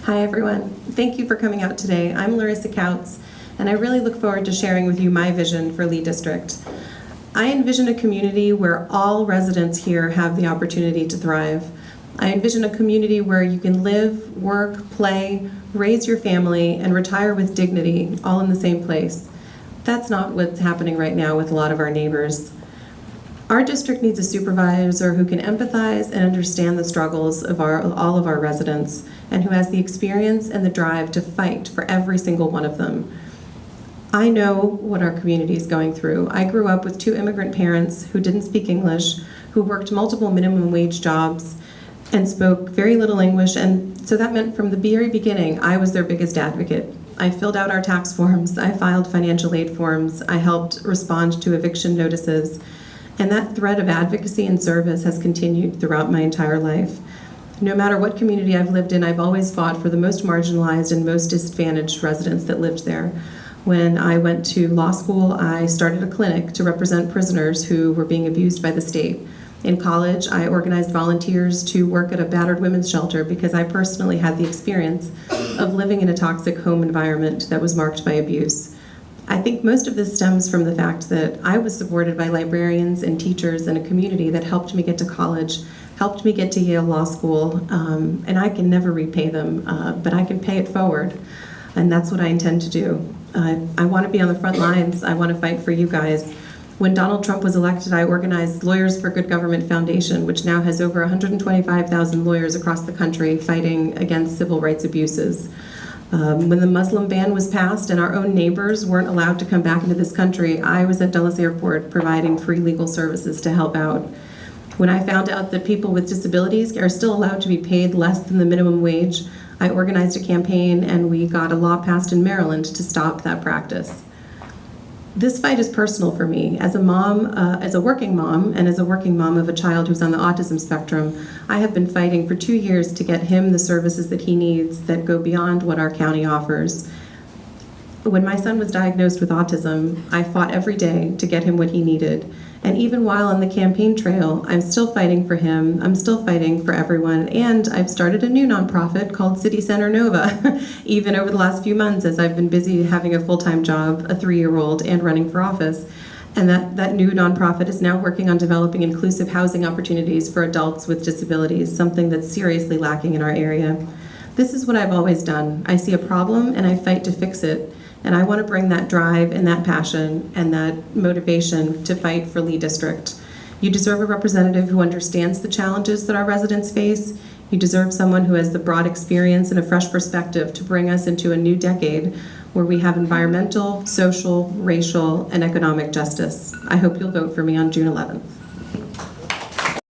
Hi everyone. Thank you for coming out today. I'm Larissa Kautz, and I really look forward to sharing with you my vision for Lee District. I envision a community where all residents here have the opportunity to thrive. I envision a community where you can live, work, play, raise your family, and retire with dignity, all in the same place. That's not what's happening right now with a lot of our neighbors. Our district needs a supervisor who can empathize and understand the struggles of all of our residents, and who has the experience and the drive to fight for every single one of them. I know what our community is going through. I grew up with 2 immigrant parents who didn't speak English, who worked multiple minimum wage jobs, and spoke very little English, and so that meant from the very beginning, I was their biggest advocate. I filled out our tax forms, I filed financial aid forms, I helped respond to eviction notices, and that thread of advocacy and service has continued throughout my entire life. No matter what community I've lived in, I've always fought for the most marginalized and most disadvantaged residents that lived there. When I went to law school, I started a clinic to represent prisoners who were being abused by the state. In college, I organized volunteers to work at a battered women's shelter because I personally had the experience of living in a toxic home environment that was marked by abuse. I think most of this stems from the fact that I was supported by librarians and teachers in a community that helped me get to college, helped me get to Yale Law School, and I can never repay them, but I can pay it forward, and that's what I intend to do. I want to be on the front lines. I want to fight for you guys. When Donald Trump was elected, I organized Lawyers for Good Government Foundation, which now has over 125,000 lawyers across the country fighting against civil rights abuses. When the Muslim ban was passed and our own neighbors weren't allowed to come back into this country, I was at Dulles Airport providing free legal services to help out. When I found out that people with disabilities are still allowed to be paid less than the minimum wage, I organized a campaign and we got a law passed in Maryland to stop that practice. This fight is personal for me. As a mom, as a working mom, and as a working mom of a child who's on the autism spectrum, I have been fighting for 2 years to get him the services that he needs that go beyond what our county offers. When my son was diagnosed with autism, I fought every day to get him what he needed. And even while on the campaign trail, I'm still fighting for him, I'm still fighting for everyone, and I've started a new nonprofit called City Center Nova, even over the last few months as I've been busy having a full-time job, a 3-year-old, and running for office. And that new nonprofit is now working on developing inclusive housing opportunities for adults with disabilities, something that's seriously lacking in our area. This is what I've always done. I see a problem and I fight to fix it. And I want to bring that drive and that passion and that motivation to fight for Lee District. You deserve a representative who understands the challenges that our residents face. You deserve someone who has the broad experience and a fresh perspective to bring us into a new decade where we have environmental, social, racial, and economic justice. I hope you'll vote for me on June 11th.